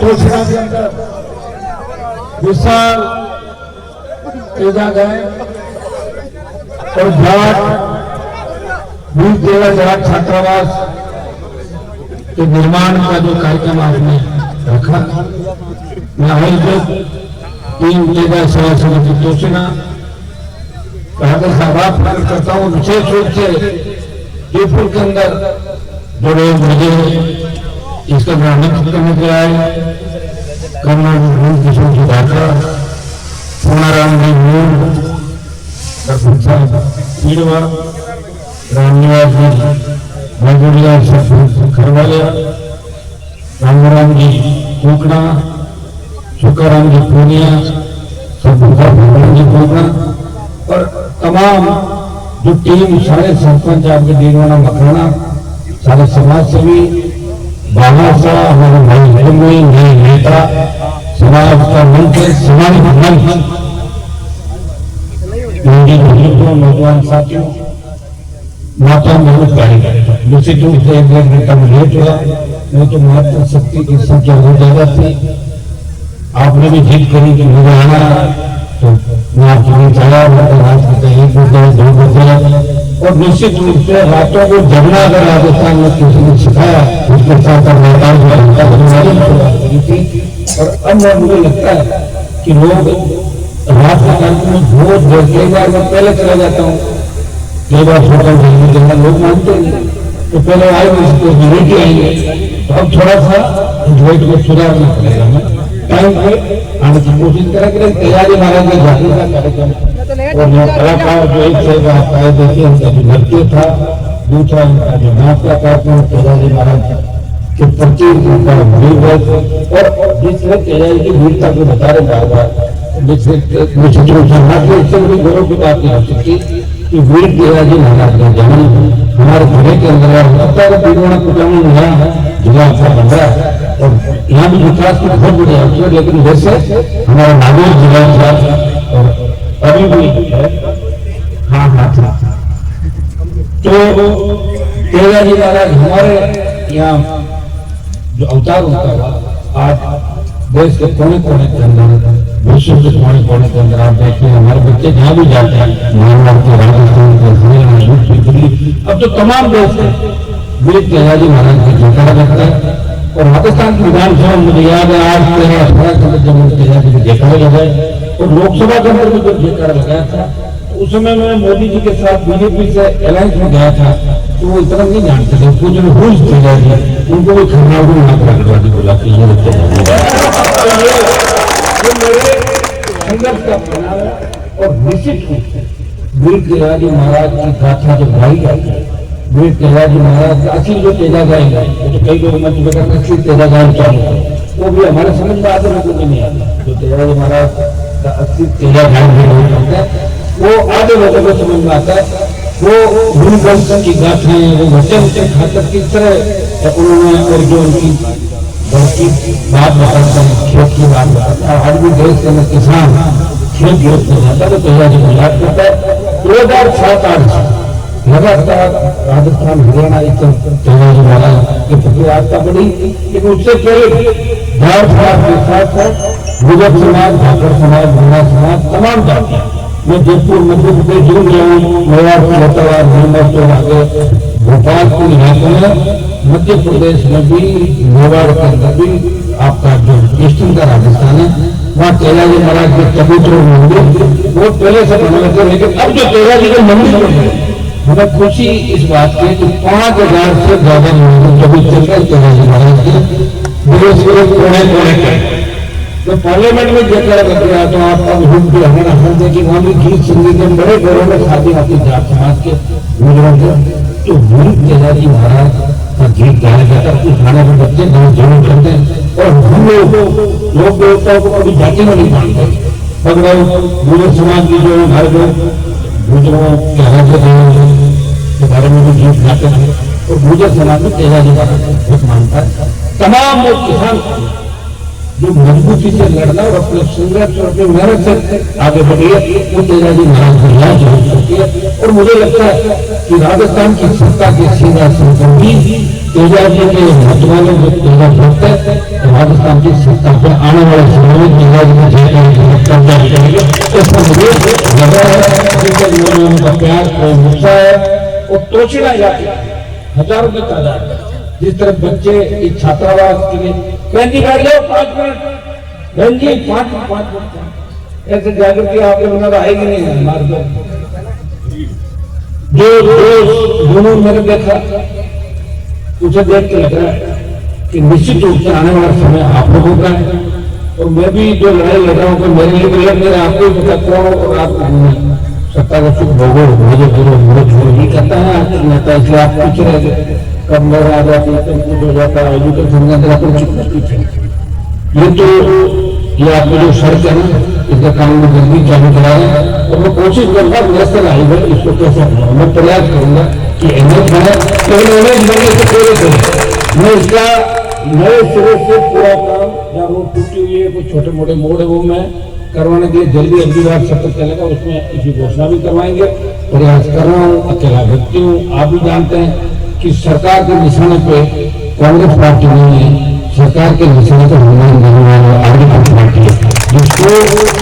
तोशिना के अंदर विशाल तेजा गए और घाट वीर तेजा घाट छात्रावास के निर्माण का जो कार्यक्रम आपने रखा, मैं आयोजक टीम तेजा सेवा समिति तोशिना हार्दिक आभार प्रकट करता हूँ। विशेष रूप से जयपुर के अंदर जो लोग मुझे इसका नेतृत्व करने के आए, कर्नल किशोर जी ढाका, पूर्णाराम जी मूल, पीड़वा, रामनिवास जी भगोड़िया, खरवालिया, रामराम जी कोकड़ा, सुखाराम जी पूनिया, भगवान जी कोकड़ा और तमाम जो टीम, सारे सरपंच आपके दीवाना मखाना, सारे समाज सेवी, बाहर से हमारे भाई नए नेता, समाज का मंच, समाज मंच, नौजवान साथियों, माता बहुत गाड़ी निश्चित रूप से एक घंटा में लेट हुआ, नहीं तो मात्र शक्ति की संख्या हो ज्यादा थी। आपने भी जीत करी कि मुझे आना, तो मैं आपके लिए तैयार होकर रात को 1 बजे 2 बजे, और निश्चित रूप से रातों को जगना अगर राजस्थान में किसी ने सिखाया, उसके साथ थी। और अब मुझे लगता है कि लोग रात के कार्यक्रम में बहुत देर, कई बार मैं पहले चला जाता हूँ, कई बार छोटा जगह लोग मानते हैं, तो पहले आएंगे तो यूनिटी आएंगे, तो अब थोड़ा सा वेट को सुधारना पड़ेगा। मैं टाइम पे आने की कोशिश करेंगे। तैयारी महाराज के जागरूकता कार्यक्रम और कलाकार जो एक से आप आए देखिए, उनका जो नृत्य था, दूसरा उनका जो नाच का कार्यक्रम तैयारी महाराज के प्रति उनका वीर, और जिस तैयारी की वीरता को बता रहे बार बार, निश्चित रूप से इससे बड़ी गौरव की बात नहीं हो सकती कि वीर तेजाजी महाराज का जन्म हमारे जिले के अंदर होता है। दीवाना कुटानी नया जिला बन रहा है और यहाँ भी विकास की बहुत बड़ी अवसर है, लेकिन वैसे हमारा नागौर जिला था और अभी भी है। हाँ, तो तेजाजी महाराज हमारे यहाँ जो अवतार उनका हुआ, आज देश के कोने कोने के अंदर, विश्व के कोने कोने के अंदर आप देखिए, हमारे बच्चे जहाँ भी जाते हैं, महाराष्ट्र, राजस्थान के, हरियाणा, यूपी, दिल्ली, अब तो तमाम देश से वीर तेजाजी महाराज की जयकारा लगता है। और राजस्थान की विधानसभा मुझे याद है, आज 13-18 जब तेजाजी की जयकारा लगाए, और लोकसभा के अंदर भी जब जयकारा लगाया था, उस समय मैं मोदी जी के साथ बीजेपी से अलायंस में गया था, तो वो इतना नहीं जानते थे, कुछ जो रूल्स तेजाजी, उनको भी खन्ना प्रकटवादी बोला कि ये मेरे संघर्ष का परिणाम है। और निश्चित रूप से वीर तेजाजी महाराज की गाथा जो गाई जाती है, वीर तेजाजी महाराज का असली जो तेजा गाएंगे, तो कई लोग मंच में असली तेजा गायन चालू है, वो भी हमारे समझ में आधे लोगों को नहीं आता। जो तेजाजी महाराज का असली तेजा गायन भी लोग करते हैं, वो आधे लोगों को समझ में आता है। वो गुरुवंश की गाथाएं, वो घटे उठे खातर किस तरह उन्होंने, और जो उनकी की बात बताते हैं, खेत की बात बताते हैं। आज भी देश के अंदर किसान खेत जोत में जाता है, तो तेजाजी को याद करता है। 2007-8 से लगातार राजस्थान, हरियाणा, तेजाजी महाराज के प्रति आस्था बढ़ी, लेकिन उससे पहले झाड़ समाज के साथ साथ गुजर समाज, भाकर समाज, भंगा समाज, तमाम जातियां, मैं जयपुर मध्य प्रदेश जुड़ गया हूँ, मेवाड़, लतावार, हिमाचल, आगे भोपालपुर इलाके में, मध्य प्रदेश में भी, मेवाड़ के अंदर भी आपका जो ईस्टर्न का राजस्थान है, वहाँ तेजाजी महाराज के चबूतरा मंदिर वो पहले से बने थे, लेकिन अब जो तेजाजी के मंदिर बने, हमें खुशी इस बात की कि 5000 से ज्यादा मंदिर चबूतरे का तेजाजी महाराज के देश के कोने कोने के। तो पार्लियामेंट में जयकारा कर दिया, तो आपका भी हमारा हल देखिए, वहाँ भी गीत संगीत में बड़े घरों में शादी होती जाट समाज के बुजुर्गों के, तो वीर तेजाजी महाराज का गीत गाया जाता है। उस गाने में बच्चे गाँव जरूर करते हैं, और हम लोग देवताओं को कभी जाति में नहीं मानते। बगड़ाऊ गुजर समाज की जो हमारे लोग गुजरों के के बारे में भी गीत गाते हैं, और गुजर समाज में तेजाजी महाराज बहुत मानता है। तमाम लोग किसान जो मजबूती से लड़ना और अपने संघर्ष और अपनी मेहनत से आगे बढ़िए, वो तेजाजी महाराज को याद जरूर करती है। और मुझे लगता है कि राजस्थान की सत्ता के सीधा संबंधी तेजाजी के मतवाले जो तेजा भक्त है, तो राजस्थान की सत्ता पर आने वाले समय में तेजाजी में कब्जा करेंगे। इसमें मुझे लगा है उनका प्यार और गुस्सा है वो तोछड़ा जाती है हजारों की तादाद में। जिस तरह बच्चे इस छात्रावास के लिए बहन जी बैठ जाओ 5 मिनट, बहन जी 5 मिनट, ऐसे जागृति आपके मन आएगी नहीं है हमारे जो दोनों मैंने देखा उसे देख के लग रहा है कि निश्चित रूप से आने वाला समय आप लोगों का है। और मैं भी जो लड़ाई लड़ रहा हूँ मेरे लिए भी लड़ रहा, आपको ही पता कौन और आप सत्ता का सुख भोगो मुझे गुरु मुझे छोड़ ही करता है आपको नेता, इसलिए आप पूछ रहे थे कब मेरा आ जाती है कब कुछ हो जाता है ये तो ये आपको जो सड़क है ना इसका काम में जल्दी चालू कराए और मैं कोशिश करूंगा नेशनल हाईवे इसको कैसे मैं प्रयास करूंगा कि एनएच बने, केवल एनएच बनने से पूरे करें मैं इसका नए सिरे से पूरा काम जहाँ रोड टूटी हुई है कुछ छोटे मोटे मोड़ है वो मैं करवाने के लिए जल्दी अगली बार सत्र चलेगा उसमें इसी घोषणा भी करवाएंगे। प्रयास कर रहा हूँ, अकेला व्यक्ति हूँ, आप भी जानते हैं कि सरकार के निशाने पे कांग्रेस पार्टी नहीं है, सरकार के निशाने पर हनुमान आगे की पार्टी है जिसको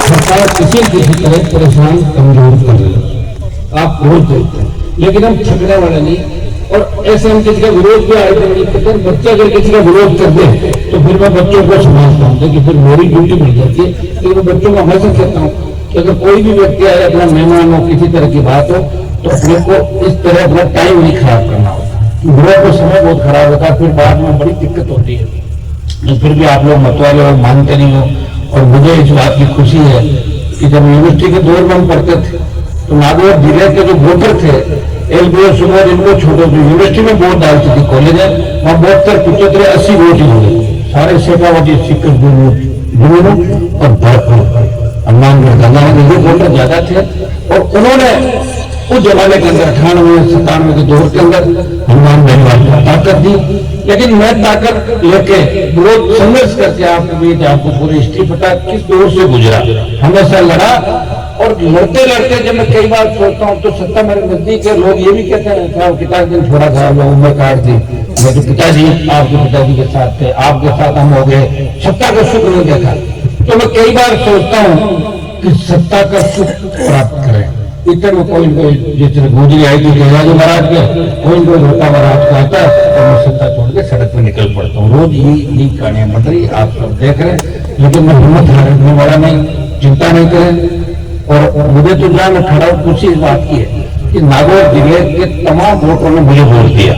सरकार किसी किसी तरह परेशान कमजोर कर रही है। आप रोज देखते हैं लेकिन हम थकने वाले नहीं। और ऐसे हम किसी का विरोध भी आए थे बच्चे अगर किसी का विरोध कर दे तो फिर मैं बच्चों को समझता हूँ कि फिर मेरी ड्यूटी मिल जाती है। लेकिन मैं बच्चों को हमेशा कहता हूँ कि अगर कोई भी व्यक्ति आए अपना मेहमान हो किसी तरह की बात हो तो अपने को इस तरह अपना टाइम नहीं खराब करना होता, बुरा को समय बहुत खराब होता है, फिर बाद में बड़ी दिक्कत होती है। फिर भी आप लोग मतवाले हो, मानते नहीं हो। और मुझे इस बात की खुशी है कि जब यूनिवर्सिटी के दौर में हम पढ़ते थे तो नागौर जिले के जो वोटर थे एलबीओ सुबह इनको छोटे यूनिवर्सिटी में वोट डालती थी, कॉलेज है वहाँ 72, 75, 80 वोट ही होंगे सारे शेखावटी सिक्कर और भरपूर हनुमानगढ़ गंगा में वोटर ज्यादा थे। और उन्होंने उस जमाने के अंदर 98, 97 के दौर के अंदर हनुमान बेनीवाल को ताकत दी। लेकिन मैं ताकत लेके बहुत संघर्ष करके आपको भी आपको पूरी हिस्ट्री पता किस दौर से गुजरा, हमेशा लड़ा। और लड़ते लड़ते जब मैं कई बार सोचता हूँ तो सत्ता मेरे नजदीक है, लोग ये भी कहते हैं क्या किताब दिन थोड़ा सा उम्र काट दी, मेरे पिताजी आपके पिताजी के साथ थे, आपके साथ हम हो गए, सत्ता का सुख नहीं देखा। तो मैं कई बार सोचता हूँ कि सत्ता का सुख प्राप्त करें। इतने में कोई जितने गुजरी आई थी तेजाजी महाराज के कोई होता महाराज का आता है तो मैं सत्ता छोड़ के सड़क पे निकल पड़ता हूँ। रोज यही कहानियां बन रही आप सब देख रहे हैं, लेकिन मैं हिम्मत हारने वाला नहीं, चिंता नहीं करें। और मुझे तो जहाँ मैं खड़ा हूँ कुछ इस बात की है कि नागौर जिले के तमाम वोटरों ने मुझे वोट दिया।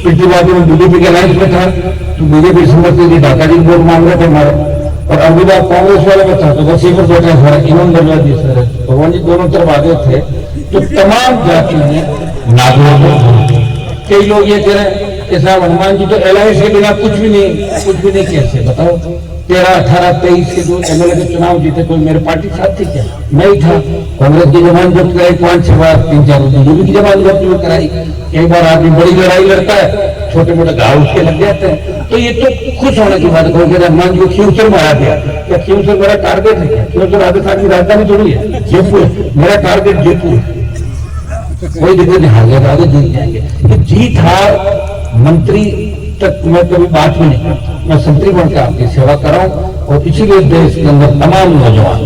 पिछली बार में बीजेपी के लाइन में था तो बीजेपी समझती थी ढाका जी वोट मांग रहे थे हमारे, और अभी बार कांग्रेस वाले में था तो बस एक बैठे सारा इन्होंने बजा दी सर भगवान जी दोनों तरफ आगे थे। तो तमाम जातियों ने नागौर में कई लोग ये कह रहे हैं कि साहब हनुमान जी तो एलआईसी के बिना कुछ भी नहीं कैसे बताओ 13, 18, 23 के जो एमएलए के चुनाव जीते कोई मेरे पार्टी साथी क्या नहीं था। कांग्रेस की जमानत जब्त कराई 5-6 बार, 3-4 बीजेपी की जमानत जब्त कराई। कई बार आदमी बड़ी लड़ाई लड़ता है, छोटे मोटे घाव उसके लग जाते हैं। तो ये तो खुश होने की बात है। हनुमान जी को खींवसर में आ गया, क्या खींवसर मेरा टारगेट है क्या? खींवसर राजस्थान की राजधानी थोड़ी है, जयपुर मेरा टारगेट जयपुर, कोई दिक्कत नहीं, हार जाएगा आगे जीत जाएंगे। जीत हार मंत्री तक मैं कभी बात भी नहीं करता, मैं संतरी बनकर आपकी सेवा कर रहा हूँ। और इसीलिए देश के अंदर तमाम नौजवान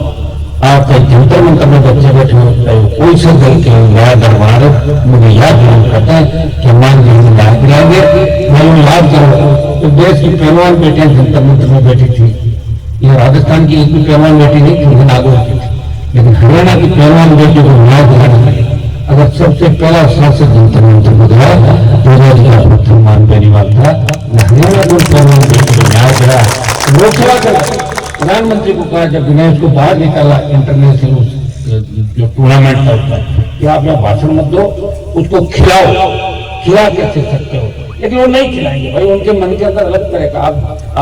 आप जंतर मंत्र में बच्चे बैठे होते हैं, कोई से दल के नया दरबार मुझे याद जरूर करते हैं कि हनुमान जी हमें याद दिलाएंगे। मैं उन्हें याद करूँ तो देश की पहलवान बेटियां जंतर मंत्र में बैठी थी। ये राजस्थान की एक भी पहलवान बेटी नहीं थी, नागौर की थी, लेकिन हरियाणा की पहलवान बेटी को न्याय दिलाना अगर सबसे पहला सांसद जंतर मंत्र में गया तेजाजी का पुत्र हनुमान बेनीवाल था। हरियाणा को पहलवान बेटी को न्याय दिला, लोकसभा का प्रधानमंत्री को कहा जब दिनेश को बाहर निकाला इंटरनेशनल जो टूर्नामेंट होता है कि आप यहाँ भाषण मत दो, उसको खिलाओ, खिला कैसे सकते हो? लेकिन वो नहीं खिलाएंगे भाई, उनके मन के अंदर अलग तरह का।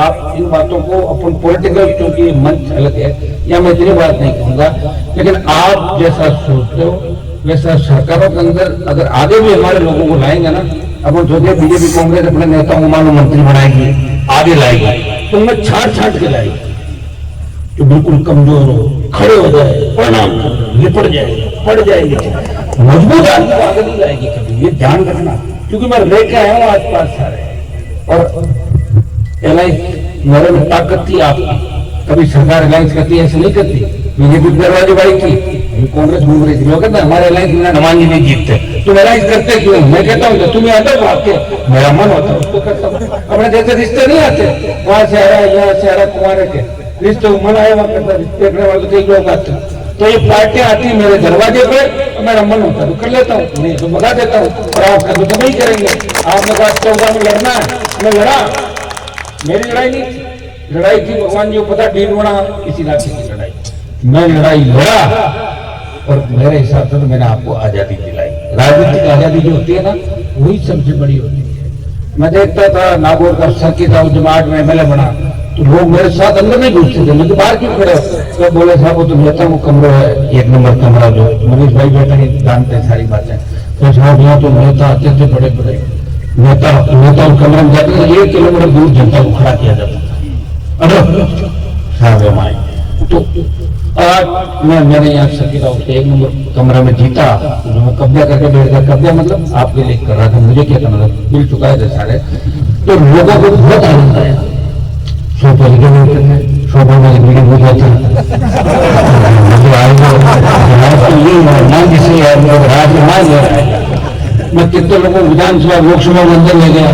आप इन बातों को अपन पॉलिटिकल क्योंकि मंच अलग है या मैं इतनी बात नहीं कहूंगा, लेकिन आप जैसा सोचते हो वैसा सरकारों के अंदर अगर आगे भी हमारे लोगों को लाएंगे ना, अपन सोचिए बीजेपी कांग्रेस अपने नेताओं को मानो मंत्री बनाएगी, आगे लाएगी तो उनमें छाट के लाएगी। तो बिल्कुल कमजोर हो, खड़े हो जाए, प्रणाम कर, लिपट जाए, पड़ जाएगी, मजबूत आदमी को आगे नहीं लाएगी कभी, ये ध्यान रखना। क्योंकि मैं लेके आया हूँ आसपास सारे, और अलायंस मेरे में ताकत थी आपकी, कभी सरकार अलायंस करती है ऐसे नहीं करती। बीजेपी दरवाजे बाई की, कांग्रेस घूम रही थी, लोग कहते हैं हमारे अलायंस में हनुमान जी नहीं जीतते, तुम अलायंस करते क्यों? मैं कहता हूँ तुम्हें आता है आपके, मेरा मन होता है उसको करता हूँ। अपने जैसे रिश्ते नहीं आते, वहां से आ रहा है, यहाँ से आ रहा, कुमारे के रिश्ते मन आया वहां करता, रिश्ते देखने वाले कई लोग आते हैं। तो ये पार्टियां आती है मेरे दरवाजे पे, तो मेरा मन होता है तो कर लेता हूँ, नहीं तो भगा देता हूँ। और आपका तो नहीं करेंगे, आपने कहा 14 में लड़ना है, मैं लड़ा, मेरी लड़ाई नहीं थी, लड़ाई थी भगवान जी को पता, ढीलवना किसी इलाके की लड़ाई, मैं लड़ाई लड़ा, और मेरे हिसाब से तो मैंने आपको आजादी दिलाई। राजनीतिक आजादी जो होती है ना, वही सबसे बड़ी होती है। मैं देखता था नागौर का सर्किट हाउस जब 8 में MLA बना, तो लोग मेरे साथ अंदर नहीं घुसते थे, मैं तो बाहर क्यों खड़े हो? तो बोले साहब वो तो नेता वो कमरा है, 1 नंबर कमरा, जो मनीष भाई बैठे ही जानते हैं सारी बातें। तो साहब यहाँ तो नेता आते थे, बड़े बड़े नेता उस कमरे में जाते थे, 1 किलोमीटर दूर जनता को खड़ा किया जाता था। साहब हमारे तो आज मैंने यहाँ सर्किट हाउस के 1 नंबर कमरा में जीता, तो मैं कब्जा करके बैठ गया। कब्जा मतलब आपके लिए कर रहा था, मुझे क्या करना था, मिल चुका है सारे। तो लोगों को बहुत आनंद आया, शोभा लिखे होते थे, शोभा में लिखे हो जाता मैं कितने लोगों को विधानसभा लोकसभा में अंदर ले गया।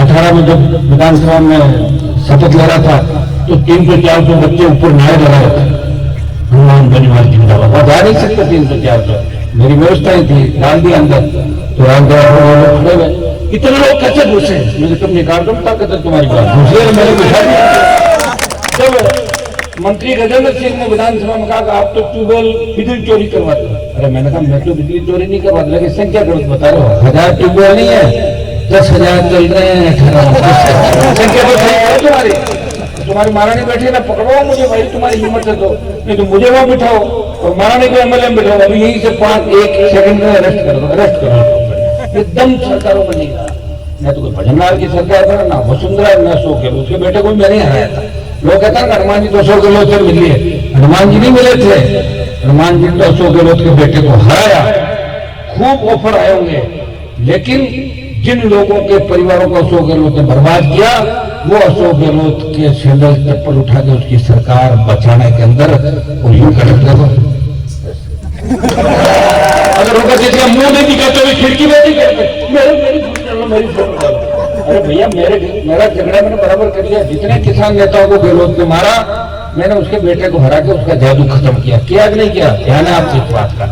18 में जब विधानसभा में शपथ ले रहा था, तो 300-400 बच्चे ऊपर नारे लगा रहे थे, हनुमान बनिवाल जिंदाबाद, और जा नहीं सकते 300-400, मेरी व्यवस्थाएं थी, डाल दिया अंदर। तो खड़े हुए, इतने लोग कैसे घुसे? मुझे तुम निकाल दो, ताकत है तुम्हारी बात, घुसे मैंने बिठा दिया। जब मंत्री गजेंद्र सिंह ने विधानसभा में कहा आप तो ट्यूबवेल बिजली चोरी करवाते हो, अरे मैंने कहा मैं तो बिजली चोरी नहीं करवाता, लेकिन संख्या गलत बता रहे हो, 1000 ट्यूबवेल नहीं है, 10,000 चल रहे हैं, 18 संख्या तो सही है तुम्हारी। तुम्हारी महारानी बैठी ना, पकड़वाओ मुझे भाई, तुम्हारी हिम्मत है तो, नहीं तो मुझे वहां बिठाओ और महारानी को MLA में बिठाओ, अभी यहीं से 1 सेकंड में अरेस्ट करो, अरेस्ट करो। एकदम सरकारों में नहीं रहा, मैं तो कोई भजनलाल की सरकार था ना, वसुंधरा न 100 किलो, उसके बेटे को मैंने हराया था। लोग कहता है हनुमान जी 200 किलो से मिली है, हनुमान जी नहीं मिले थे, हनुमान जी 200 किलो के बेटे को हराया। खूब ऑफर आए होंगे, लेकिन जिन लोगों के परिवारों को अशोक गहलोत ने बर्बाद किया, वो अशोक गहलोत के सैंडल चप्पल उठा के उसकी सरकार बचाने के अंदर यूं कर देखो। अगर उनका जैसे मुंह नहीं दिखाते हुए खिड़की में नहीं करते, मेरी फोटो, अरे भैया मेरा झगड़ा मैंने बराबर कर लिया। जितने किसान नेताओं को गहलोत ने मारा, मैंने उसके बेटे को हरा के उसका जादू खत्म किया कि नहीं किया? ध्यान है आपसे इस बात का।